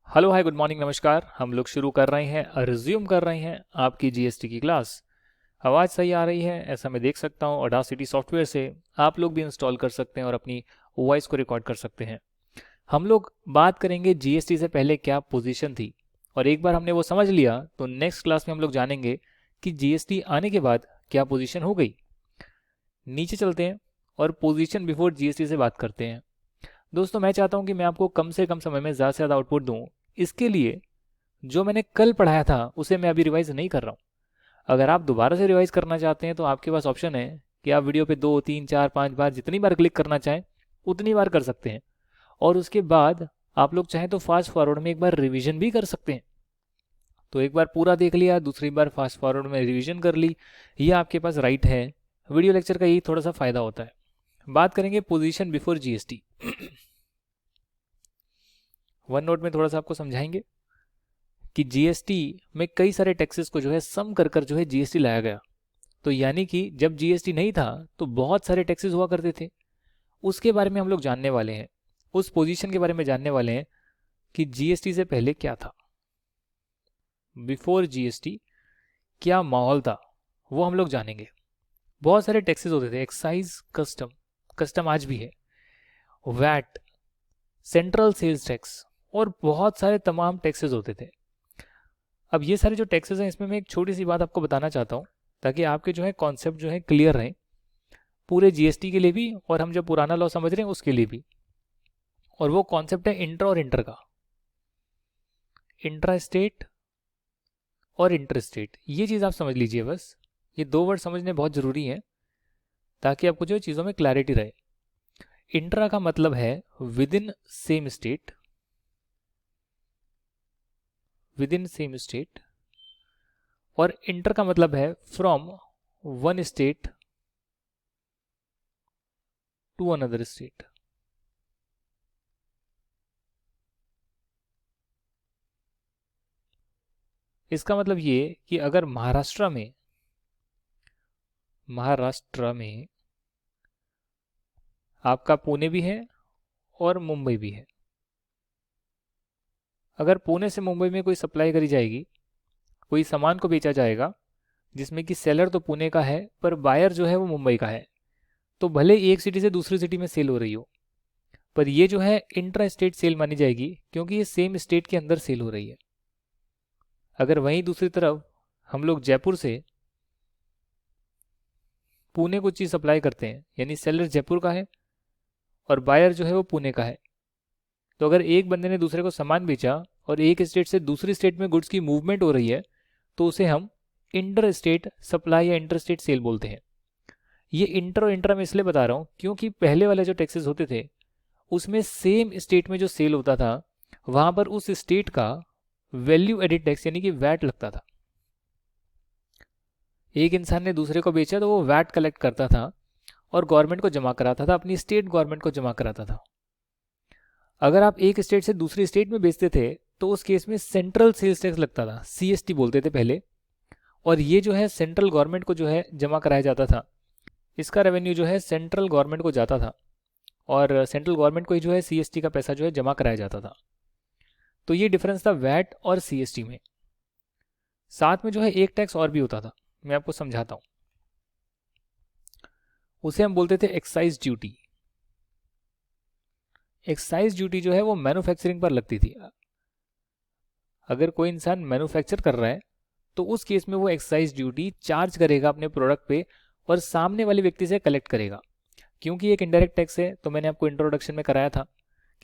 Hello hi good morning नमस्कार। हम लोग शुरू कर रहे हैं रिज्यूम कर रहे हैं आपकी जीएसटी की क्लास। आवाज़ सही आ रही है ऐसा मैं देख सकता हूँ। ऑडासिटी सॉफ्टवेयर से आप लोग भी इंस्टॉल कर सकते हैं और अपनी वॉइस को रिकॉर्ड कर सकते हैं। हम लोग बात करेंगे जीएसटी से पहले क्या पोजीशन थी, और एक बार हमने वो समझ लिया तो नेक्स्ट क्लास में हम लोग जानेंगे कि जीएसटी आने के बाद क्या पोजीशन हो गई। नीचे चलते हैं और पोजीशन बिफोर जीएसटी से बात करते हैं। दोस्तों मैं चाहता हूँ कि मैं आपको कम से कम समय में ज़्यादा से ज़्यादा आउटपुट दूँ। इसके लिए जो मैंने कल पढ़ाया था उसे मैं अभी रिवाइज नहीं कर रहा हूँ। अगर आप दोबारा से रिवाइज करना चाहते हैं तो आपके पास ऑप्शन है कि आप वीडियो पे 2 3 4 5 बार जितनी बार क्लिक करना चाहें उतनी बार कर सकते हैं, और उसके बाद आप लोग चाहें तो फास्ट फॉरवर्ड में एक बार रिवीजन भी कर सकते हैं। तो एक बार पूरा देख लिया, दूसरी बार फास्ट फॉरवर्ड में रिवीजन कर ली, ये आपके पास राइट है। वीडियो लेक्चर का यही थोड़ा सा फायदा होता है। बात करेंगे position before GST. One note में थोड़ा सा आपको समझाएंगे कि जीएसटी में कई सारे टैक्सेस को जो है सम कर कर जो है जीएसटी लाया गया। तो यानी कि जब जीएसटी नहीं था तो बहुत सारे टैक्सेस हुआ करते थे। उसके बारे में हम लोग जानने वाले हैं, उस पोजीशन के बारे में जानने वाले हैं कि जीएसटी से पहले क्या था, बिफोर जीएसटी क्या माहौल था, वो हम लोग जानेंगे। बहुत सारे टैक्सेस होते थे, एक्साइज, कस्टम, कस्टम आज भी है, वैट, सेंट्रल सेल्स टैक्स, और बहुत सारे तमाम टैक्सेस होते थे। अब ये सारे जो टैक्सेस हैं इसमें मैं एक छोटी सी बात आपको बताना चाहता हूँ ताकि आपके जो है कॉन्सेप्ट जो है क्लियर रहें, पूरे जीएसटी के लिए भी और हम जो पुराना लॉ समझ रहे हैं उसके लिए भी। और वो कॉन्सेप्ट है इंट्रा और इंटर का। इंट्रा स्टेट और इंटर स्टेट, ये चीज़ आप समझ लीजिए बस। ये दो वर्ड समझने बहुत ज़रूरी है ताकि आपको जो है चीज़ों में क्लैरिटी रहे। इंट्रा का मतलब है within same state, within same state, और इंटर का मतलब है from one state to another state. इसका मतलब ये कि अगर महाराष्ट्र में आपका पुणे भी है और मुंबई भी है, अगर पुणे से मुंबई में कोई सप्लाई करी जाएगी, कोई सामान को बेचा जाएगा जिसमें कि सेलर तो पुणे का है पर बायर जो है वो मुंबई का है, तो भले एक सिटी से दूसरी सिटी में सेल हो रही हो, पर ये जो है इंट्रा स्टेट सेल मानी जाएगी क्योंकि ये सेम स्टेट के अंदर सेल हो रही है। अगर वहीं दूसरी तरफ हम लोग जयपुर से पुणे को चीज़ सप्लाई करते हैं, यानी सेलर जयपुर का है और बायर जो है वो पुणे का है, तो अगर एक बंदे ने दूसरे को सामान बेचा और एक स्टेट से दूसरी स्टेट में गुड्स की मूवमेंट हो रही है तो उसे हम इंटर स्टेट सप्लाई या इंटर स्टेट सेल बोलते हैं। ये इंटर और इंट्रा में इसलिए बता रहा हूँ क्योंकि पहले वाले जो टैक्सेस होते थे उसमें सेम स्टेट में जो सेल होता था वहां पर उस स्टेट का वैल्यू एडिड टैक्स यानी कि वैट लगता था। एक इंसान ने दूसरे को बेचा तो वो वैट कलेक्ट करता था और गवर्नमेंट को जमा कराता था, अपनी स्टेट गवर्नमेंट को जमा कराता था। अगर आप एक स्टेट से दूसरी स्टेट में बेचते थे तो उस केस में सेंट्रल सेल्स टैक्स लगता था, सीएसटी बोलते थे पहले, और ये जो है सेंट्रल गवर्नमेंट को जो है जमा कराया जाता था। इसका रेवेन्यू जो है सेंट्रल गवर्नमेंट को जाता था और सेंट्रल गवर्नमेंट को ही जो है सीएसटी का पैसा जो है जमा कराया जाता था। तो ये डिफरेंस था वैट और सीएसटी में। साथ में जो है एक टैक्स और भी होता था, मैं आपको समझाता हूँ। उसे हम बोलते थे एक्साइज ड्यूटी। एक्साइज ड्यूटी जो है वो मैन्युफैक्चरिंग पर लगती थी। अगर कोई इंसान मैन्युफैक्चर कर रहा है तो उस केस में वो एक्साइज ड्यूटी चार्ज करेगा अपने प्रोडक्ट पे और सामने वाले व्यक्ति से कलेक्ट करेगा। क्योंकि एक इनडायरेक्ट टैक्स है तो मैंने आपको इंट्रोडक्शन में कराया था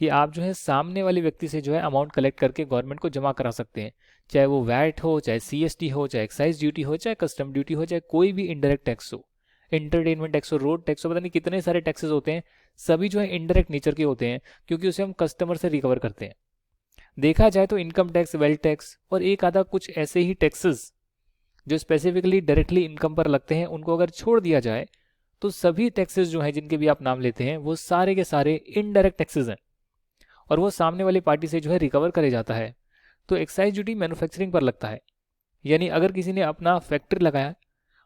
कि आप जो है सामने वाले व्यक्ति से जो है अमाउंट कलेक्ट करके गवर्नमेंट को जमा करा सकते हैं, चाहे वो वैट हो, चाहे सीएसटी हो, चाहे एक्साइज ड्यूटी हो, चाहे कस्टम ड्यूटी हो, चाहे कोई भी इनडायरेक्ट टैक्स हो, एंटरटेनमेंट टैक्स हो, रोड टैक्स हो, पता नहीं कितने सारे टैक्सेस होते हैं, सभी जो है इनडायरेक्ट नेचर के होते हैं क्योंकि उसे हम कस्टमर से रिकवर करते हैं। देखा जाए तो इनकम टैक्स, वेल्थ टैक्स और एक आधा कुछ ऐसे ही टैक्सेस जो स्पेसिफिकली डायरेक्टली इनकम पर लगते हैं, उनको अगर छोड़ दिया जाए तो सभी टैक्सेस जो हैं जिनके भी आप नाम लेते हैं वो सारे के सारे इनडायरेक्ट टैक्सेस हैं और वो सामने वाली पार्टी से जो है रिकवर करे जाता है। तो एक्साइज ड्यूटी मैन्युफैक्चरिंग पर लगता है, यानी अगर किसी ने अपना फैक्ट्री लगाया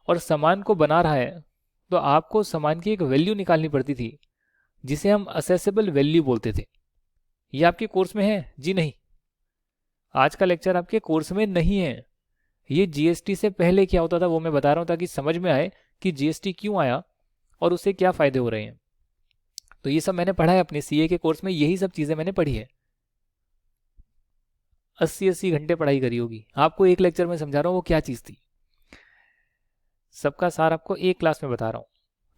और सामान को बना रहा है तो आपको सामान की एक वैल्यू निकालनी पड़ती थी जिसे हम असेसेबल वैल्यू बोलते थे। ये आपके कोर्स में है जी नहीं? आज का लेक्चर आपके कोर्स में नहीं है। ये जीएसटी से पहले क्या होता था वो मैं बता रहा हूँ, ताकि समझ में आए कि जीएसटी क्यों आया और उससे क्या फ़ायदे हो रहे हैं। तो ये सब मैंने पढ़ा है अपने सीए के कोर्स में, यही सब चीज़ें मैंने पढ़ी है। 80-80 घंटे पढ़ाई करी होगी। आपको एक लेक्चर में समझा रहा हूँ वो क्या चीज़ थी, सबका सार आपको एक क्लास में बता रहा हूँ।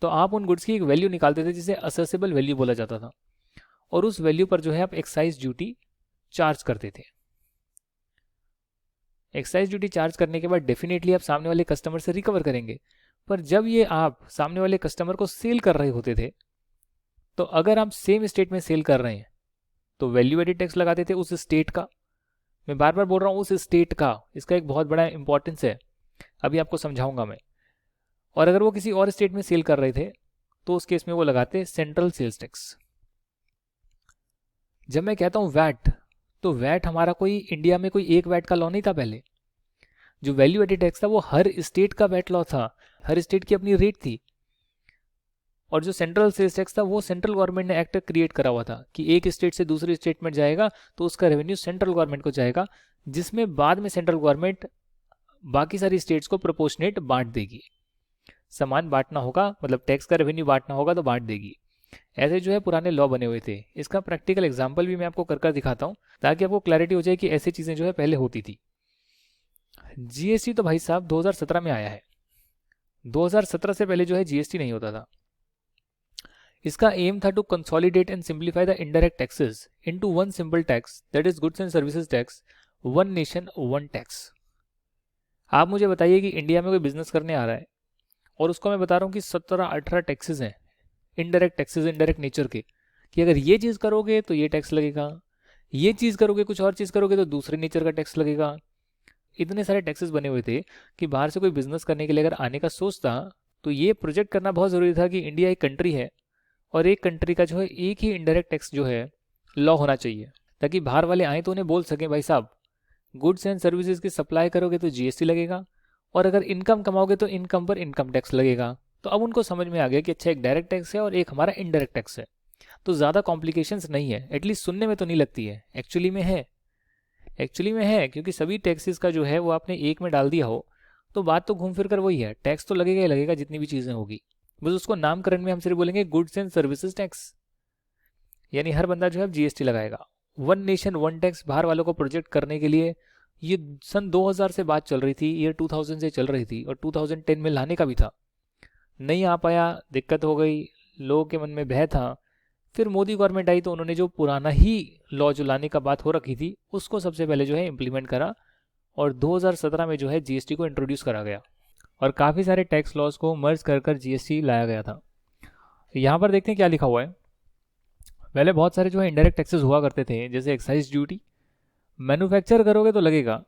तो आप उन गुड्स की एक वैल्यू निकालते थे जिसे असेसेबल वैल्यू बोला जाता था, और उस वैल्यू पर जो है आप एक्साइज ड्यूटी चार्ज करते थे। एक्साइज ड्यूटी चार्ज करने के बाद डेफिनेटली आप सामने वाले कस्टमर से रिकवर करेंगे। पर जब ये आप सामने वाले कस्टमर को सेल कर रहे होते थे, तो अगर आप सेम स्टेट में सेल कर रहे हैं तो वैल्यू एडिड टैक्स लगाते थे उस स्टेट का। मैं बार बार बोल रहा हूँ उस स्टेट का, इसका एक बहुत बड़ा इंपॉर्टेंस है, अभी आपको समझाऊंगा मैं। और अगर वो किसी और स्टेट में सेल कर रहे थे तो उस केस में वो लगाते सेंट्रल सेल्स टैक्स। जब मैं कहता हूँ वैट, तो वैट हमारा कोई इंडिया में कोई एक वैट का लॉ नहीं था पहले। जो वैल्यू एडिड टैक्स था वो हर स्टेट का वैट लॉ था, हर स्टेट की अपनी रेट थी। और जो सेंट्रल सेल्स टैक्स था वो सेंट्रल गवर्नमेंट ने एक्ट क्रिएट करा हुआ था कि एक स्टेट से दूसरे स्टेट में जाएगा तो उसका रेवेन्यू सेंट्रल गवर्नमेंट को जाएगा, जिसमें बाद में सेंट्रल गवर्नमेंट बाकी सारी स्टेट्स को प्रोपोर्शनेट बांट देगी। समान बांटना होगा, मतलब टैक्स का रेवेन्यू बांटना होगा तो बांट देगी। ऐसे जो है पुराने लॉ बने हुए थे। इसका प्रैक्टिकल एग्जाम्पल भी मैं आपको कर दिखाता हूँ ताकि आपको क्लैरिटी हो जाए कि ऐसी चीज़ें जो है पहले होती थी। जीएसटी तो भाई साहब 2017 में आया है। 2017 से पहले जो है जीएसटी नहीं होता था। इसका एम था to consolidate and simplify the indirect taxes into one simple tax, that is goods and services tax, one nation one tax. आप मुझे बताइए कि इंडिया में कोई बिजनेस करने आ रहा है और उसको मैं बता रहा हूँ कि 17-18 टैक्सेस हैं, इनडायरेक्ट टैक्सेस, इनडायरेक्ट नेचर के, कि अगर ये चीज़ करोगे तो ये टैक्स लगेगा, ये चीज़ करोगे, कुछ और चीज़ करोगे तो दूसरे नेचर का टैक्स लगेगा। इतने सारे टैक्सेस बने हुए थे कि बाहर से कोई बिजनेस करने के लिए अगर आने का सोचता तो ये प्रोजेक्ट करना बहुत ज़रूरी था कि इंडिया एक कंट्री है और एक कंट्री का जो है एक ही इनडायरेक्ट टैक्स जो है लॉ होना चाहिए, ताकि बाहर वाले आए तो उन्हें बोल सकें भाई साहब गुड्स एंड सर्विसेज की सप्लाई करोगे तो जीएसटी लगेगा, और अगर इनकम कमाओगे तो इनकम पर इनकम टैक्स लगेगा। तो अब उनको समझ में आ गया कि अच्छा एक डायरेक्ट टैक्स है और एक हमारा इनडायरेक्ट टैक्स है, तो ज़्यादा कॉम्प्लिकेशंस नहीं है, एटलीस्ट सुनने में तो नहीं लगती है, एक्चुअली में है। एक्चुअली में है, क्योंकि सभी टैक्सेस का जो है वो आपने एक में डाल दिया हो तो बात तो घूम फिर कर वही है, टैक्स तो लगेगा ही लगेगा जितनी भी चीज़ें होगी। बस उसको नामकरण में हम सिर्फ बोलेंगे गुड्स एंड सर्विसेज टैक्स, यानी हर बंदा जो है जीएसटी लगाएगा। वन नेशन वन टैक्स बाहर वालों को प्रोजेक्ट करने के लिए ये सन 2000 से बात चल रही थी, ईयर 2000 से चल रही थी, और 2010 में लाने का भी था, नहीं आ पाया, दिक्कत हो गई, लोगों के मन में भय था। फिर मोदी गवर्नमेंट आई तो उन्होंने जो पुराना ही लॉ जो लाने का बात हो रखी थी उसको सबसे पहले जो है इम्प्लीमेंट करा, और 2017 में जो है जीएसटी को इंट्रोड्यूस करा गया, और काफ़ी सारे टैक्स लॉज को मर्ज कर जीएसटी लाया गया था। यहाँ पर देखते हैं क्या लिखा हुआ है। पहले बहुत सारे जो है इनडायरेक्ट टैक्सेस हुआ करते थे, जैसे एक्साइज ड्यूटी। मैन्युफैक्चर करोगे तो लगेगा,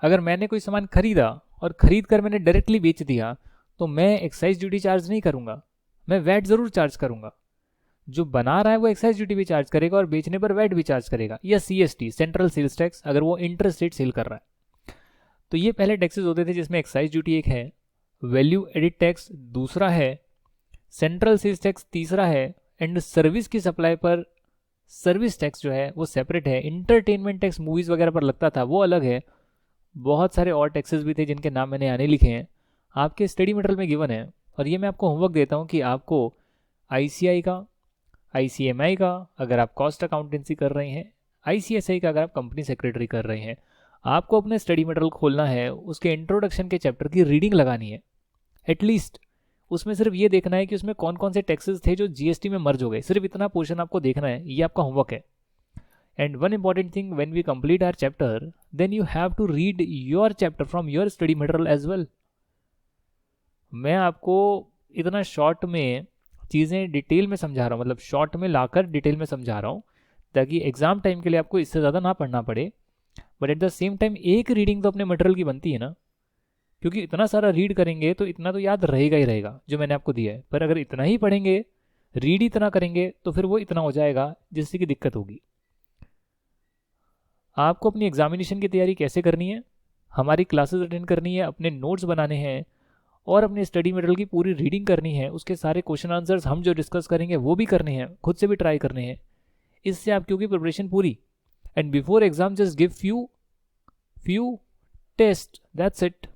अगर मैंने कोई सामान खरीदा और ख़रीद कर मैंने डायरेक्टली बेच दिया तो मैं एक्साइज ड्यूटी चार्ज नहीं करूँगा, मैं वैट ज़रूर चार्ज करूँगा। जो बना रहा है वो एक्साइज ड्यूटी भी चार्ज करेगा और बेचने पर वैट भी चार्ज करेगा, या सीएसटी, सेंट्रल सेल्स टैक्स, अगर वो इंटर स्टेट सेल कर रहा है। तो ये पहले टैक्सेस होते थे जिसमें एक्साइज ड्यूटी एक है, वैल्यू एडिड टैक्स दूसरा है, सेंट्रल सेल्स टैक्स तीसरा है, एंड सर्विस की सप्लाई पर सर्विस टैक्स जो है वो सेपरेट है। इंटरटेनमेंट टैक्स मूवीज़ वगैरह पर लगता था वो अलग है। बहुत सारे और टैक्सेस भी थे जिनके नाम मैंने आने लिखे हैं, आपके स्टडी मटेरियल में गिवन है, और ये मैं आपको होमवर्क देता हूँ कि आपको आईसीआई का, आईसीएमआई का अगर आप कॉस्ट अकाउंटेंसी कर रहे हैं, आईसीएसआई का अगर आप कंपनी सेक्रेटरी कर रहे हैं, आपको अपने स्टडी मटेरियल खोलना है, उसके इंट्रोडक्शन के चैप्टर की रीडिंग लगानी है एटलीस्ट। उसमें सिर्फ ये देखना है कि उसमें कौन कौन से टैक्सेस थे जो जीएसटी में मर्ज हो गए, सिर्फ इतना पोर्शन आपको देखना है, ये आपका होमवर्क है। And one important thing, when we complete our chapter then you have to read your chapter from your study material as well. मैं आपको इतना शॉर्ट में चीज़ें डिटेल में समझा रहा हूँ, मतलब शॉर्ट में लाकर डिटेल में समझा रहा हूँ, ताकि एग्जाम टाइम के लिए आपको इससे ज़्यादा ना पढ़ना पड़े, but at the same time एक रीडिंग तो अपने मटेरियल की बनती है ना, क्योंकि इतना सारा रीड करेंगे तो इतना तो याद रहेगा ही रहेगा जो मैंने आपको दिया है, पर अगर इतना ही पढ़ेंगे, रीड ही इतना करेंगे तो फिर वो इतना हो जाएगा जिससे कि दिक्कत होगी। आपको अपनी एग्जामिनेशन की तैयारी कैसे करनी है, हमारी क्लासेस अटेंड करनी है, अपने नोट्स बनाने हैं और अपने स्टडी मटेरियल की पूरी रीडिंग करनी है, उसके सारे क्वेश्चन आंसर्स हम जो डिस्कस करेंगे वो भी करने हैं, खुद से भी ट्राई करने हैं। इससे आपकी होगी प्रिपरेशन पूरी, and before exam just give few few test, that's it.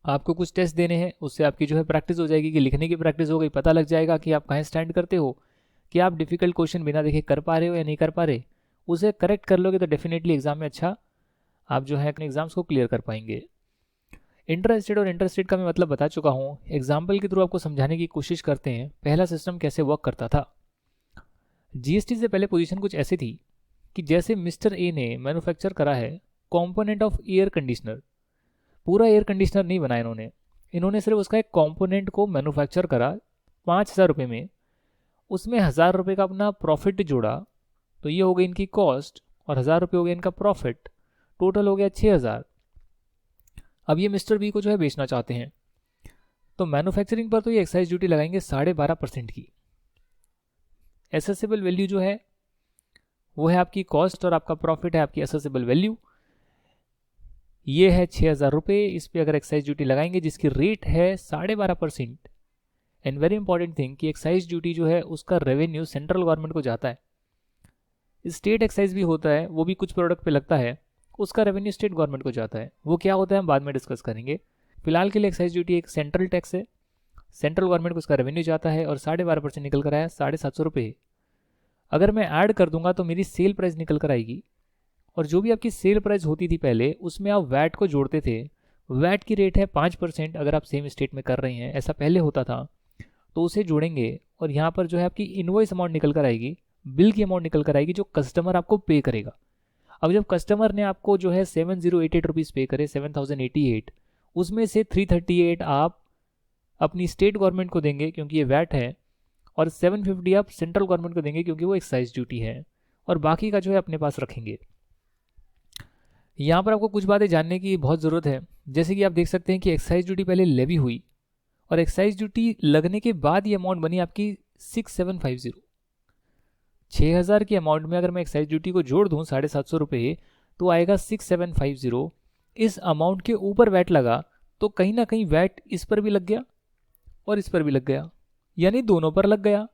आपको कुछ टेस्ट देने हैं, उससे आपकी जो है प्रैक्टिस हो जाएगी, कि लिखने की प्रैक्टिस हो गई, पता लग जाएगा कि आप कहाँ स्टैंड करते हो, कि आप डिफिकल्ट क्वेश्चन बिना देखे कर पा रहे हो या नहीं कर पा रहे। उसे करेक्ट कर लोगे तो डेफिनेटली एग्जाम में अच्छा आप जो है अपने एग्जाम्स को क्लियर कर पाएंगे। इंटरेस्टेड और इंटरेस्टेड का मैं मतलब बता चुका हूँ, एग्जाम्पल के थ्रू आपको समझाने की कोशिश करते हैं पहला सिस्टम कैसे वर्क करता था। जीएसटी से पहले पोजीशन कुछ ऐसी थी कि जैसे मिस्टर ए ने मैन्युफैक्चर करा है कंपोनेंट ऑफ एयर कंडीशनर, पूरा एयर कंडीशनर नहीं बनाया इन्होंने सिर्फ उसका एक कंपोनेंट को मैन्युफैक्चर करा 5,000 रुपये में, उसमें 1,000 रुपये का अपना प्रॉफिट जोड़ा, तो ये हो गई इनकी कॉस्ट और 1,000 रुपये हो गया इनका प्रॉफिट, टोटल हो गया 6,000। अब ये मिस्टर बी को जो है बेचना चाहते हैं, तो मैन्युफैक्चरिंग पर तो ये एक्साइज ड्यूटी लगाएंगे 12.5% की। एसेसिबल वैल्यू जो है वो है आपकी कॉस्ट और आपका प्रॉफिट है आपकी एसेसिबल वैल्यू, ये है 6,000 रुपये। इस पर अगर एक्साइज ड्यूटी लगाएंगे जिसकी रेट है 12.5%। एंड वेरी इंपॉर्टेंट थिंग कि एक्साइज ड्यूटी जो है उसका रेवेन्यू सेंट्रल गवर्नमेंट को जाता है। स्टेट एक्साइज भी होता है, वो भी कुछ प्रोडक्ट पे लगता है, उसका रेवेन्यू स्टेट गवर्नमेंट को जाता है। वो क्या होता है हम बाद में डिस्कस करेंगे। फिलहाल के लिए एक्साइज ड्यूटी एक सेंट्रल टैक्स है, सेंट्रल गवर्नमेंट को उसका रेवेन्यू जाता है और 12.5% निकल कर आया 750 रुपये। अगर मैं ऐड कर दूंगा तो मेरी सेल प्राइस निकल कर आएगी, और जो भी आपकी सेल प्राइस होती थी पहले उसमें आप वैट को जोड़ते थे। वैट की रेट है 5% अगर आप सेम स्टेट में कर रहे हैं, ऐसा पहले होता था, तो उसे जोड़ेंगे और यहाँ पर जो है आपकी इनवॉइस अमाउंट निकल कर आएगी, बिल की अमाउंट निकल कर आएगी जो कस्टमर आपको पे करेगा। अब जब कस्टमर ने आपको जो है 7,088 रुपीज़ पे करे, 7,088, उसमें से 338 आप अपनी स्टेट गवर्नमेंट को देंगे क्योंकि ये वैट है, और 750 आप सेंट्रल गवर्नमेंट को देंगे क्योंकि वो एक्साइज ड्यूटी है, और बाकी का जो है अपने पास रखेंगे। यहाँ पर आपको कुछ बातें जानने की बहुत ज़रूरत है। जैसे कि आप देख सकते हैं कि एक्साइज ड्यूटी पहले लेवी हुई और एक्साइज ड्यूटी लगने के बाद ये अमाउंट बनी आपकी 6,750। 6,000 की अमाउंट में अगर मैं एक्साइज ड्यूटी को जोड़ दूँ 750 रुपये तो आएगा 6,750। इस अमाउंट के ऊपर वैट लगा तो कहीं ना कहीं वैट इस पर भी लग गया और इस पर भी लग गया, यानी दोनों पर लग गया।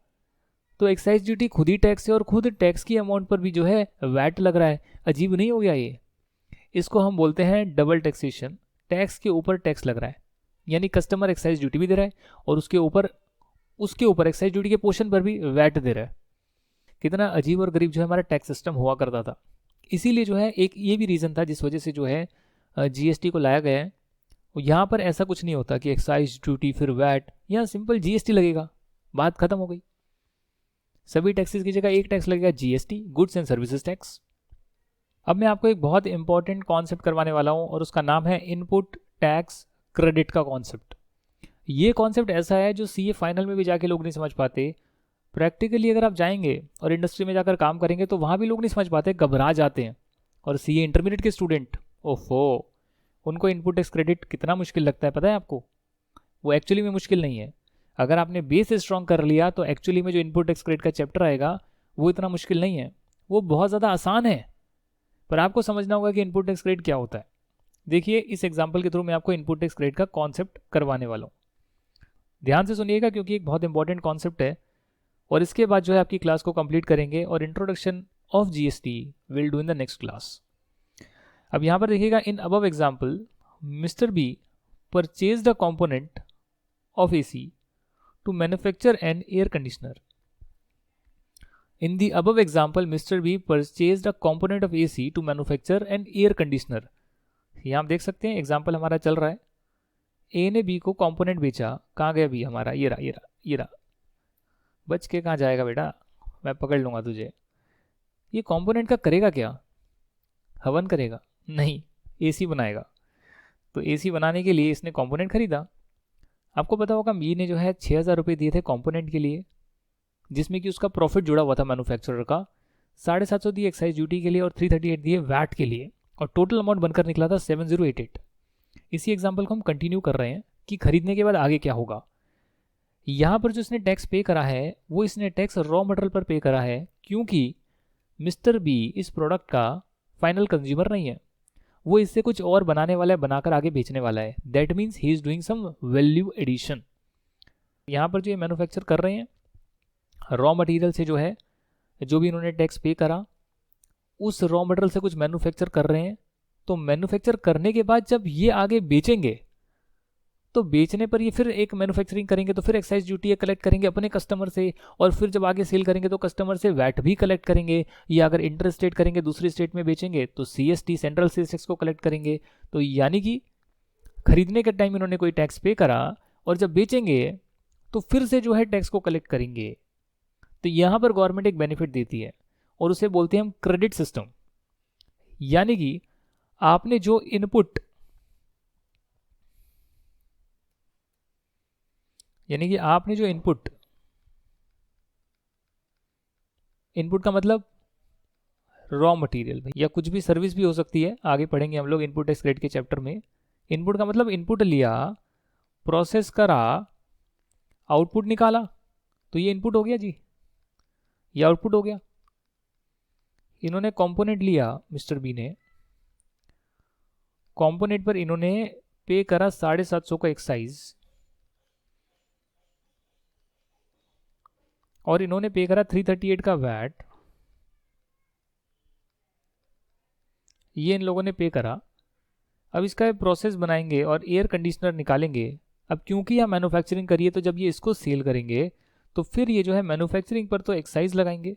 तो एक्साइज ड्यूटी खुद ही टैक्स है और खुद टैक्स की अमाउंट पर भी जो है वैट लग रहा है। अजीब नहीं हो गया ये? इसको हम बोलते हैं डबल टैक्सेशन। टैक्स के ऊपर टैक्स लग रहा है, यानी कस्टमर एक्साइज ड्यूटी भी दे रहा है और उसके ऊपर एक्साइज ड्यूटी के पोर्शन पर भी वैट दे रहा है। कितना अजीब और गरीब जो है हमारा टैक्स सिस्टम हुआ करता था। इसीलिए जो है एक ये भी रीज़न था जिस वजह से जो है जीएसटी को लाया गया है। यहाँ पर ऐसा कुछ नहीं होता कि एक्साइज ड्यूटी फिर वैट, यहाँ सिंपल जीएसटी लगेगा, बात खत्म हो गई। सभी टैक्सेस की जगह एक टैक्स लगेगा, GST, goods and services tax. अब मैं आपको एक बहुत इंपॉर्टेंट कॉन्सेप्ट करवाने वाला हूँ और उसका नाम है इनपुट टैक्स क्रेडिट का कॉन्सेप्ट। ये कॉन्सेप्ट ऐसा है जो सीए फाइनल में भी जाके लोग नहीं समझ पाते। प्रैक्टिकली अगर आप जाएंगे और इंडस्ट्री में जाकर काम करेंगे तो वहाँ भी लोग नहीं समझ पाते, घबरा जाते हैं। और सीए इंटरमीडिएट के स्टूडेंट, ओफो, उनको इनपुट टैक्स क्रेडिट कितना मुश्किल लगता है पता है आपको? वो एक्चुअली में मुश्किल नहीं है। अगर आपने बेस स्ट्रॉन्ग कर लिया तो एक्चुअली में जो इनपुट टैक्स क्रेडिट का चैप्टर आएगा वो इतना मुश्किल नहीं है, वो बहुत ज़्यादा आसान है। पर आपको समझना होगा कि इनपुट टैक्स क्रेडिट क्या होता है। देखिए इस एग्जाम्पल के थ्रू मैं आपको इनपुट टैक्स क्रेडिट का कॉन्सेप्ट करवाने वाला हूँ। ध्यान से सुनिएगा क्योंकि एक बहुत इंपॉर्टेंट कॉन्सेप्ट है, और इसके बाद जो है आपकी क्लास को कंप्लीट करेंगे और introduction of GST will do in the next class. अब यहाँ पर देखिएगा, in above example mister B purchase the component of AC to manufacture an air conditioner. In the above example, Mr. B purchased a component of AC to manufacture an air conditioner. यहाँ आप देख सकते हैं example हमारा चल रहा है। ए ने बी को कंपोनेंट बेचा, कहाँ गया बी हमारा? ये रहा। बच के कहाँ जाएगा बेटा, मैं पकड़ लूँगा तुझे। ये कंपोनेंट का करेगा क्या? हवन करेगा? नहीं, एसी बनाएगा। तो एसी बनाने के लिए इसने कंपोनेंट खरीदा। आपको पता होगा बी ने जो है 6,000 रुपये दिए थे कंपोनेंट के लिए, जिसमें कि उसका प्रॉफिट जुड़ा हुआ था मैन्युफैक्चरर का। 750 दिए एक्साइज ड्यूटी के लिए और 338 दिए वैट के लिए, और टोटल अमाउंट बनकर निकला था 7,088। इसी एग्जांपल को हम कंटिन्यू कर रहे हैं कि खरीदने के बाद आगे क्या होगा। यहाँ पर जो इसने टैक्स पे करा है वो इसने टैक्स रॉ मटेरियल पर पे करा है, क्योंकि मिस्टर बी इस प्रोडक्ट का फाइनल कंज्यूमर नहीं है, वो इससे कुछ और बनाने वाला है, बनाकर आगे बेचने वाला है। That means he is doing some value addition. यहाँ पर जो ये मैन्युफैक्चर कर रहे हैं रॉ मटेरियल से, जो है जो भी इन्होंने टैक्स पे करा उस रॉ मटेरियल से कुछ मैन्युफैक्चर कर रहे हैं तो मैन्युफैक्चर करने के बाद जब ये आगे बेचेंगे तो बेचने पर ये फिर एक मैन्युफैक्चरिंग करेंगे तो फिर एक्साइज ड्यूटी ये कलेक्ट करेंगे अपने कस्टमर से, और फिर जब आगे सेल करेंगे तो कस्टमर से वैट भी कलेक्ट करेंगे, या अगर इंटर स्टेट करेंगे दूसरी स्टेट में बेचेंगे तो सीएसटी सेंट्रल सेल्स टैक्स को कलेक्ट करेंगे। तो यानी कि खरीदने के टाइम इन्होंने कोई टैक्स पे करा और जब बेचेंगे तो फिर से जो है टैक्स को कलेक्ट करेंगे। तो यहां पर गवर्नमेंट एक बेनिफिट देती है और उसे बोलते हैं हम क्रेडिट सिस्टम। यानी कि आपने जो इनपुट इनपुट का मतलब रॉ मटेरियल या कुछ भी सर्विस भी हो सकती है, आगे पढ़ेंगे हम लोग इनपुट टैक्स क्रेडिट के चैप्टर में। इनपुट का मतलब इनपुट लिया, प्रोसेस करा, आउटपुट निकाला, तो ये इनपुट हो गया जी, ये आउटपुट हो गया। इन्होंने कंपोनेंट लिया, मिस्टर बी ने कंपोनेंट पर इन्होंने पे करा 750 का एक्साइज और इन्होंने पे करा 338 का वैट, ये इन लोगों ने पे करा। अब इसका प्रोसेस बनाएंगे और एयर कंडीशनर निकालेंगे। अब क्योंकि यह मैन्युफैक्चरिंग करिए तो जब ये इसको सेल करेंगे तो फिर ये जो है मैन्युफैक्चरिंग पर तो एक्साइज लगाएंगे।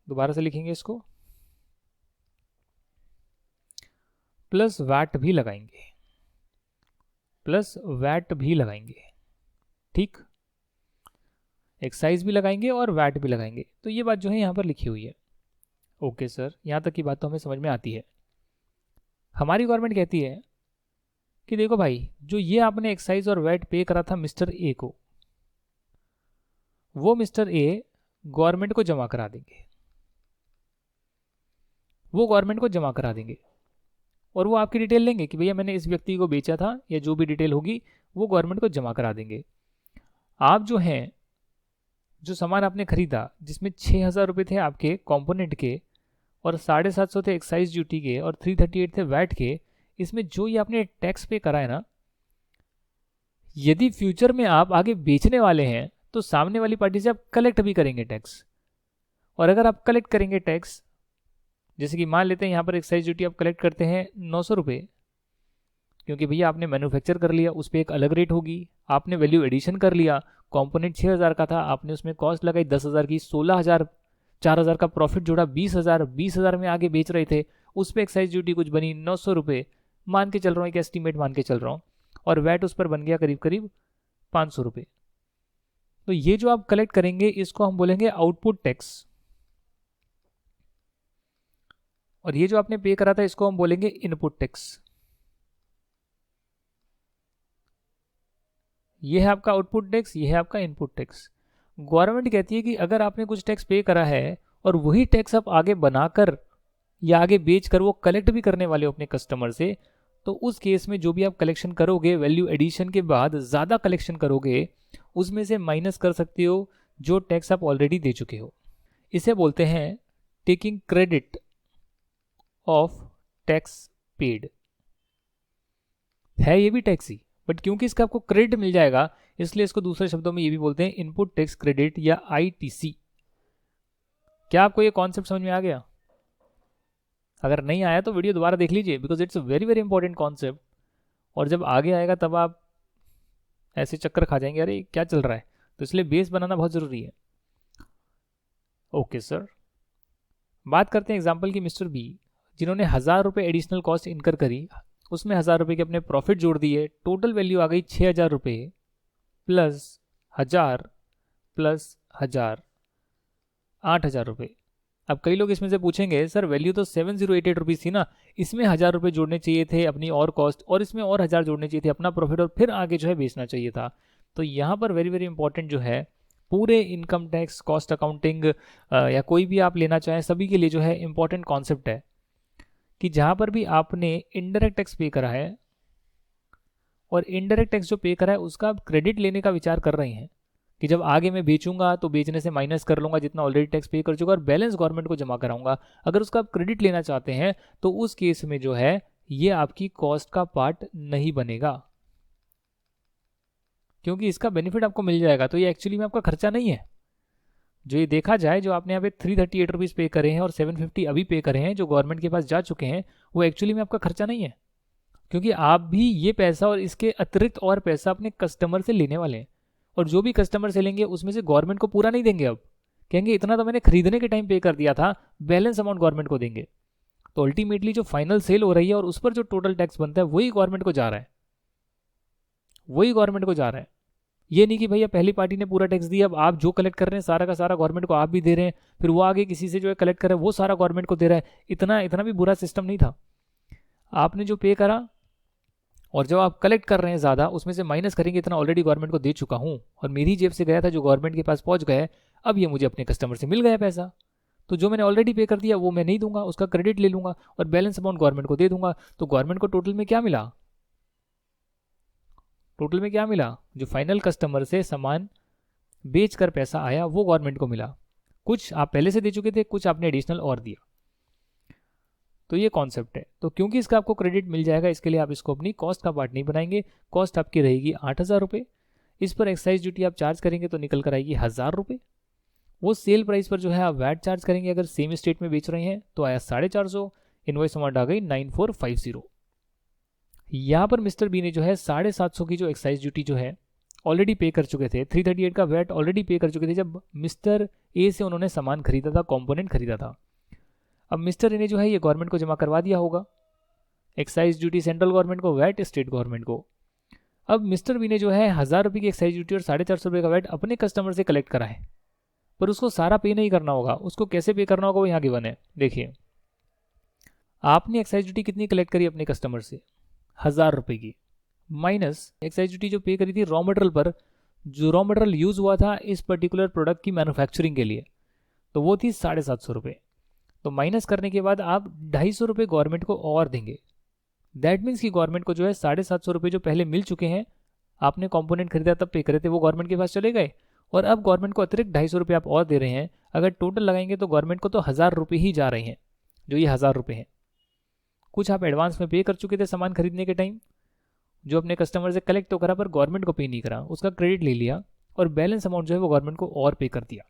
दोबारा से लिखेंगे इसको, प्लस वैट भी लगाएंगे, ठीक, एक्साइज भी लगाएंगे और वैट भी लगाएंगे। तो ये बात जो है यहां पर लिखी हुई है। ओके सर, यहां तक की बात तो हमें समझ में आती है। हमारी गवर्नमेंट कहती है कि देखो भाई, जो ये आपने एक्साइज और वैट पे करा था मिस्टर ए को, वो मिस्टर ए गवर्नमेंट को जमा करा देंगे, और वो आपकी डिटेल लेंगे कि भैया मैंने इस व्यक्ति को बेचा था, या जो भी डिटेल होगी वो गवर्नमेंट को जमा करा देंगे। आप जो हैं, जो सामान आपने खरीदा जिसमें 6,000 रुपये थे आपके कंपोनेंट के और 750 थे एक्साइज ड्यूटी के और 338 थे वैट के, इसमें जो ये आपने टैक्स पे करा है ना, यदि फ्यूचर में आप आगे बेचने वाले हैं तो सामने वाली पार्टी से आप कलेक्ट भी करेंगे टैक्स। और अगर आप कलेक्ट करेंगे टैक्स, जैसे कि मान लेते हैं यहाँ पर एक्साइज ड्यूटी आप कलेक्ट करते हैं 900 रुपये, क्योंकि भैया आपने मैन्युफैक्चर कर लिया, उस पर एक अलग रेट होगी। आपने वैल्यू एडिशन कर लिया, कंपोनेंट 6,000 का था, आपने उसमें कॉस्ट लगाई 10,000 की, 16,000, 4,000 का प्रॉफिट जोड़ा, 20,000 में आगे बेच रहे थे, उस पर एक्साइज ड्यूटी कुछ बनी 900 रुपये, मान के चल रहा हूँ, एक एस्टीमेट मान के चल रहा हूँ, और वैट उस पर बन गया करीब करीब 500 रुपये। तो ये जो आप कलेक्ट करेंगे इसको हम बोलेंगे आउटपुट टैक्स, और ये जो आपने पे करा था इसको हम बोलेंगे इनपुट टैक्स। ये है आपका आउटपुट टैक्स, ये है आपका इनपुट टैक्स। गवर्नमेंट कहती है कि अगर आपने कुछ टैक्स पे करा है और वही टैक्स आप आगे बनाकर या आगे बेचकर वो कलेक्ट भी करने वाले हो अपने कस्टमर से, तो उस केस में जो भी आप कलेक्शन करोगे वैल्यू एडिशन के बाद ज़्यादा कलेक्शन करोगे, उसमें से माइनस कर सकते हो जो टैक्स आप ऑलरेडी दे चुके हो। इसे बोलते हैं taking credit of tax paid. है ये भी टैक्स ही, बट क्योंकि इसका आपको क्रेडिट मिल जाएगा इसलिए इसको दूसरे शब्दों में ये भी बोलते हैं इनपुट टैक्स क्रेडिट या आईटीसी। क्या आपको ये कॉन्सेप्ट समझ में आ गया? अगर नहीं आया तो वीडियो दोबारा देख लीजिए, because it's a very very important concept, और जब आगे आएगा तब आप ऐसे चक्कर खा जाएंगे, अरे क्या चल रहा है, तो इसलिए बेस बनाना बहुत ज़रूरी है। ओके सर, बात करते हैं एग्जाम्पल की मिस्टर बी, जिन्होंने 1,000 रुपये एडिशनल कॉस्ट इनकर करी, उसमें 1,000 रुपये के अपने प्रॉफिट जोड़ दिए, टोटल वैल्यू आ गई 6,000 रुपये प्लस 1,000 प्लस 1,000, 8,000 रुपये। अब कई लोग इसमें से पूछेंगे सर वैल्यू तो 7,088 रुपीज़ थी ना, इसमें 1,000 रुपये जोड़ने चाहिए थे अपनी और कॉस्ट, और इसमें और 1,000 जोड़ने चाहिए थे अपना प्रॉफिट, और फिर आगे जो है बेचना चाहिए था। तो यहाँ पर वेरी वेरी इंपॉर्टेंट जो है पूरे इनकम टैक्स, कॉस्ट अकाउंटिंग या कोई भी आप लेना चाहें सभी के लिए जो है इंपॉर्टेंट कॉन्सेप्ट है कि जहाँ पर भी आपने इनडायरेक्ट टैक्स पे करा है और इनडायरेक्ट टैक्स जो पे करा है उसका आप क्रेडिट लेने का विचार कर रहे हैं कि जब आगे मैं बेचूंगा तो बेचने से माइनस कर लूंगा जितना ऑलरेडी टैक्स पे कर चुका और बैलेंस गवर्नमेंट को जमा कराऊंगा। अगर उसका आप क्रेडिट लेना चाहते हैं तो उस केस में जो है ये आपकी कॉस्ट का पार्ट नहीं बनेगा, क्योंकि इसका बेनिफिट आपको मिल जाएगा, तो ये एक्चुअली में आपका खर्चा नहीं है। जो ये देखा जाए, जो आपने यहाँ पे 338 रुपीज़ पे करे हैं और 750 अभी पे करे हैं जो गवर्नमेंट के पास जा चुके हैं, वो एक्चुअली में आपका खर्चा नहीं है, क्योंकि आप भी ये पैसा और इसके अतिरिक्त और पैसा अपने कस्टमर से लेने वाले हैं, और जो भी कस्टमर से लेंगे उसमें से गवर्नमेंट को पूरा नहीं देंगे। अब कहेंगे इतना तो मैंने खरीदने के टाइम पे कर दिया था, बैलेंस अमाउंट गवर्नमेंट को देंगे। तो अल्टीमेटली जो फाइनल सेल हो रही है और उस पर जो टोटल टैक्स बनता है वही गवर्नमेंट को जा रहा है, वही गवर्नमेंट को जा रहा है। ये नहीं कि भैया पहली पार्टी ने पूरा टैक्स दिया, अब आप जो कलेक्ट कर रहे हैं सारा का सारा गवर्नमेंट को आप भी दे रहे हैं, फिर वो आगे किसी से जो है कलेक्ट कर रहे हैं वो सारा गवर्नमेंट को दे रहा है। इतना भी बुरा सिस्टम नहीं था। आपने जो पे करा और जब आप कलेक्ट कर रहे हैं ज़्यादा, उसमें से माइनस करेंगे इतना ऑलरेडी गवर्नमेंट को दे चुका हूँ और मेरी जेब से गया था जो गवर्नमेंट के पास पहुँच गया है, अब ये मुझे अपने कस्टमर से मिल गया पैसा, तो जो मैंने ऑलरेडी पे कर दिया वो मैं नहीं दूंगा, उसका क्रेडिट ले लूंगा और बैलेंस अमाउंट गवर्नमेंट को दे दूंगा। तो गवर्नमेंट को टोटल में क्या मिला? टोटल में क्या मिला? जो फाइनल कस्टमर से सामान बेचकर पैसा आया वो गवर्नमेंट को मिला। कुछ आप पहले से दे चुके थे, कुछ आपने एडिशनल और दिया। तो ये कॉन्सेप्ट है। तो क्योंकि इसका आपको क्रेडिट मिल जाएगा, इसके लिए आप इसको अपनी कॉस्ट का पार्ट नहीं बनाएंगे। कॉस्ट आपकी रहेगी 8,000 रुपये। इस पर एक्साइज ड्यूटी आप चार्ज करेंगे तो निकल कर आएगी 1,000 रुपये। वो सेल प्राइस पर जो है आप वैट चार्ज करेंगे, अगर सेम स्टेट में बेच रहे हैं तो आया 450, इनवॉइस अमाउंट आ गई 9450। यहाँ पर मिस्टर बी ने जो है 750 की जो एक्साइज ड्यूटी जो है ऑलरेडी पे कर चुके थे, 338 का वैट ऑलरेडी पे कर चुके थे जब मिस्टर ए से उन्होंने सामान खरीदा था, कंपोनेंट खरीदा था। अब मिस्टर ए ने जो है ये गवर्नमेंट को जमा करवा दिया होगा, एक्साइज ड्यूटी सेंट्रल गवर्नमेंट को, वैट स्टेट गवर्नमेंट को। अब मिस्टर बी ने जो है 1,000 रुपये की एक्साइज ड्यूटी और 450 रुपये का वैट अपने कस्टमर से कलेक्ट करा है, पर उसको सारा पे नहीं करना होगा। उसको कैसे पे करना होगा वो यहाँ गिवन है। देखिए, आपने एक्साइज ड्यूटी कितनी कलेक्ट करी अपने कस्टमर से? 1,000 रुपये की, माइनस एक्साइज ड्यूटी जो पे करी थी रॉ मटेरियल पर, जो रॉ मटेरियल यूज़ हुआ था इस पर्टिकुलर प्रोडक्ट की मैन्युफैक्चरिंग के लिए, तो वो थी 750 रुपये। तो माइनस करने के बाद आप 250 रुपये गवर्नमेंट को और देंगे। दैट मीन्स कि गवर्नमेंट को जो है 750 रुपये जो पहले मिल चुके हैं, आपने कंपोनेंट खरीदा तब पे करे थे, वो गवर्नमेंट के पास चले गए, और अब गवर्नमेंट को अतिरिक्त 250 रुपये आप और दे रहे हैं। अगर टोटल लगाएंगे तो गवर्नमेंट को तो 1,000 रुपये ही जा रहे हैं, जो ये 1,000 रुपये हैं। कुछ आप एडवांस में पे कर चुके थे सामान खरीदने के टाइम, जो अपने कस्टमर से कलेक्ट तो करा पर गवर्नमेंट को पे नहीं करा, उसका क्रेडिट ले लिया और बैलेंस अमाउंट जो है वो गवर्नमेंट को और पे कर दिया।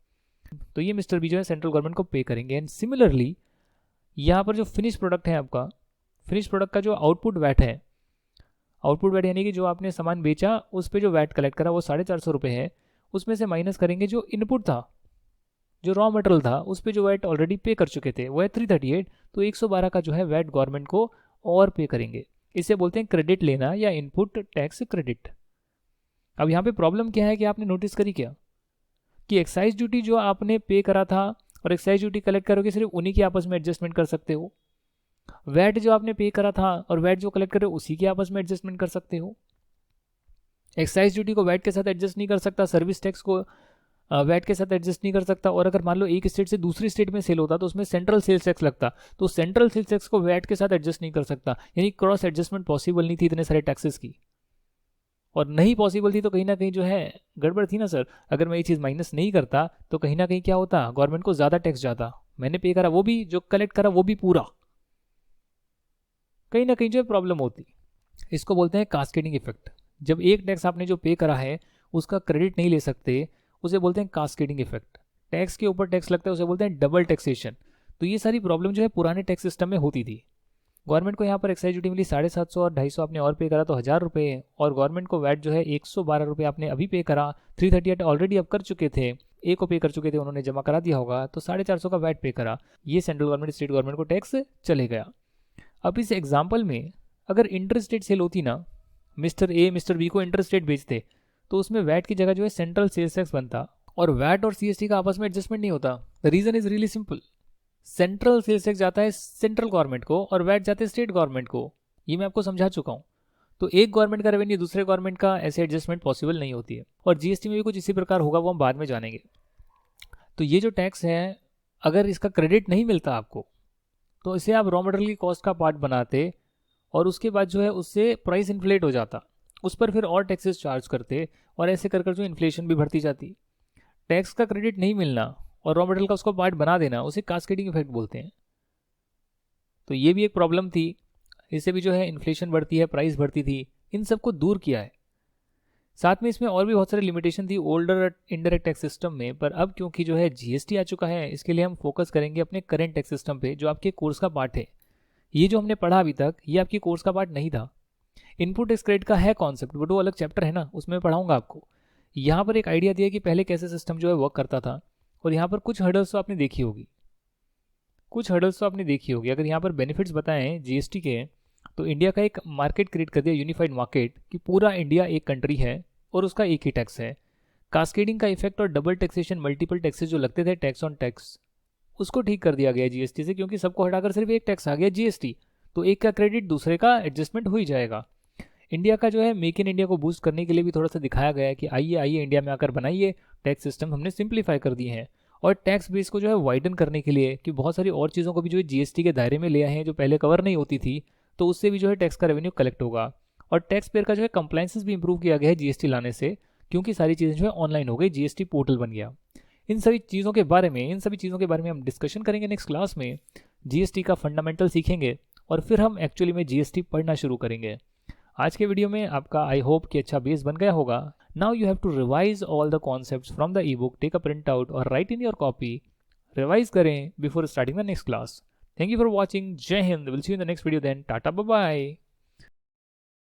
तो ये मिस्टर बी जो है सेंट्रल गवर्नमेंट को पे करेंगे। एंड सिमिलरली यहाँ पर जो फिनिश प्रोडक्ट है आपका, फिनिश प्रोडक्ट का जो आउटपुट वैट है, आउटपुट वैट यानी कि जो आपने सामान बेचा उस पर जो वैट कलेक्ट करा वो 450 रुपये है, उसमें से माइनस करेंगे जो इनपुट था, जो रॉ मटेरियल था, उस पर जो वैट ऑलरेडी पे कर चुके थे वो है 338, तो 112 का जो है वैट गवर्नमेंट को और पे करेंगे। इसे बोलते हैं क्रेडिट लेना या इनपुट टैक्स क्रेडिट। अब यहाँ पे प्रॉब्लम क्या है कि आपने नोटिस करी क्या कि एक्साइज ड्यूटी जो आपने पे करा था और एक्साइज ड्यूटी कलेक्ट करोगे सिर्फ उन्हीं की आपस में एडजस्टमेंट कर सकते हो। वैट जो आपने पे करा था और वैट जो कलेक्ट करे उसी की आपस में एडजस्टमेंट कर सकते हो। एक्साइज ड्यूटी को वैट के साथ एडजस्ट नहीं कर सकता, सर्विस टैक्स को वैट के साथ एडजस्ट नहीं कर सकता, और अगर मान लो एक स्टेट से दूसरी स्टेट में सेल होता तो उसमें सेंट्रल सेल्स टैक्स लगता, तो सेंट्रल सेल्स टैक्स को वैट के साथ एडजस्ट नहीं कर सकता। यानी क्रॉस एडजस्टमेंट पॉसिबल नहीं थी इतने सारे टैक्सेस की, और नहीं पॉसिबल थी तो कहीं ना कहीं जो है गड़बड़ थी ना सर। अगर मैं ये चीज़ माइनस नहीं करता तो कहीं ना कहीं क्या होता, गवर्नमेंट को ज़्यादा टैक्स जाता। मैंने पे करा वो भी, जो कलेक्ट करा वो भी पूरा, कहीं ना कहीं जो है प्रॉब्लम होती। इसको बोलते हैं कास्केडिंग इफेक्ट। जब एक टैक्स आपने जो पे करा है उसका क्रेडिट नहीं ले सकते, उसे बोलते हैं कास्केडिंग इफेक्ट। टैक्स के ऊपर टैक्स लगता है, उसे बोलते हैं डबल टैक्सेशन। तो ये सारी प्रॉब्लम जो है पुराने टैक्स सिस्टम में होती थी। गवर्नमेंट को यहाँ पर एक्साइज ड्यूटी मिली 750 और 250 आपने और पे करा तो 1,000 रुपये, और गवर्नमेंट को वैट जो है 112 रुपये आपने अभी पे करा, 338 ऑलरेडी अब कर चुके थे, ए को पे कर चुके थे, उन्होंने जमा करा दिया होगा, तो 450 का वैट पे करा। ये सेंट्रल गवर्नमेंट स्टेट गवर्नमेंट को टैक्स चले गया। अब इस एग्जाम्पल में अगर इंटर स्टेट सेल होती ना, मिस्टर ए मिस्टर बी को इंटर स्टेट बेचते, तो उसमें वैट की जगह जो है सेंट्रल सेल्स टैक्स बनता, और वैट और सीएसटी का आपस में एडजस्टमेंट नहीं होता। The reason is really simple, central sales tax जाता है सेंट्रल गवर्नमेंट को और वैट जाते हैं स्टेट गवर्नमेंट को। ये मैं आपको समझा चुका हूँ। तो एक गवर्नमेंट का रेवेन्यू दूसरे गवर्नमेंट का, ऐसे एडजस्टमेंट पॉसिबल नहीं होती है। और जीएसटी में भी कुछ इसी प्रकार होगा, वो हम बाद में जानेंगे। तो ये जो टैक्स है, अगर इसका क्रेडिट नहीं मिलता आपको, तो इसे आप रॉ मटेरियल की कॉस्ट का पार्ट बनाते, और उसके बाद जो है उससे प्राइस इन्फ्लेट हो जाता, उस पर फिर और टैक्सेस चार्ज करते, और ऐसे कर जो इन्फ्लेशन भी बढ़ती जाती। टैक्स का क्रेडिट नहीं मिलना और रॉ मटेरियल का उसको पार्ट बना देना, उसे कास्केडिंग इफेक्ट बोलते हैं। तो ये भी एक प्रॉब्लम थी, इससे भी जो है इन्फ्लेशन बढ़ती है, प्राइस बढ़ती थी, इन सबको दूर किया है। साथ में इसमें और भी बहुत सारी लिमिटेशन थी ओल्डर इनडायरेक्ट टैक्स सिस्टम में, पर अब क्योंकि जो है जीएसटी आ चुका है, इसके लिए हम फोकस करेंगे अपने करंट टैक्स सिस्टम पे, जो आपके कोर्स का पार्ट है। ये जो हमने पढ़ा अभी तक, ये आपके कोर्स का पार्ट नहीं था। इनपुट टैक्स क्रेडिट का है कॉन्सेप्ट, बट वो अलग चैप्टर है ना, उसमें पढ़ाऊंगा आपको। यहाँ पर एक आइडिया दिया कि पहले कैसे सिस्टम जो है वर्क करता था, और यहाँ पर कुछ हर्डल्स तो आपने देखी होगी, अगर यहाँ पर बेनिफिट्स बताएं जीएसटी के, तो इंडिया का एक मार्केट क्रिएट कर दिया, यूनिफाइड मार्केट, कि पूरा इंडिया एक कंट्री है और उसका एक ही टैक्स है। कास्केडिंग का इफेक्ट और डबल टैक्सेशन, मल्टीपल टैक्सेस जो लगते थे टैक्स ऑन टैक्स, उसको ठीक कर दिया गया जीएसटी से, क्योंकि सबको हटाकर सिर्फ एक टैक्स आ गया जीएसटी, तो एक का क्रेडिट दूसरे का एडजस्टमेंट हो ही जाएगा। इंडिया का जो है मेक इन इंडिया को बूस्ट करने के लिए भी थोड़ा सा दिखाया गया है कि आइए आइए इंडिया में आकर बनाइए, टैक्स सिस्टम हमने सिंप्लीफाई कर दिए हैं। और टैक्स बेस को जो है वाइडन करने के लिए कि बहुत सारी और चीज़ों को भी जो है जीएसटी के दायरे में ले आए हैं जो पहले कवर नहीं होती थी, तो उससे भी जो है टैक्स का रेवेन्यू कलेक्ट होगा। और टैक्स पेयर का जो है कंप्लाइंसेस भी इंप्रूव किया गया है जीएसटी लाने से, क्योंकि सारी चीज़ें जो है ऑनलाइन हो गई, जीएसटी पोर्टल बन गया। इन सभी चीज़ों के बारे में हम डिस्कशन करेंगे नेक्स्ट क्लास में। जीएसटी का फंडामेंटल सीखेंगे और फिर हम एक्चुअली में जीएसटी पढ़ना शुरू करेंगे। आज के वीडियो में आपका आई होप कि अच्छा बेस बन गया होगा। Now you have to revise all the concepts from the e book, take a print out और write in your copy. Revise करें before starting the next class. Thank you for watching. जय हिंद। Will see you in the next video then. Tata bye bye.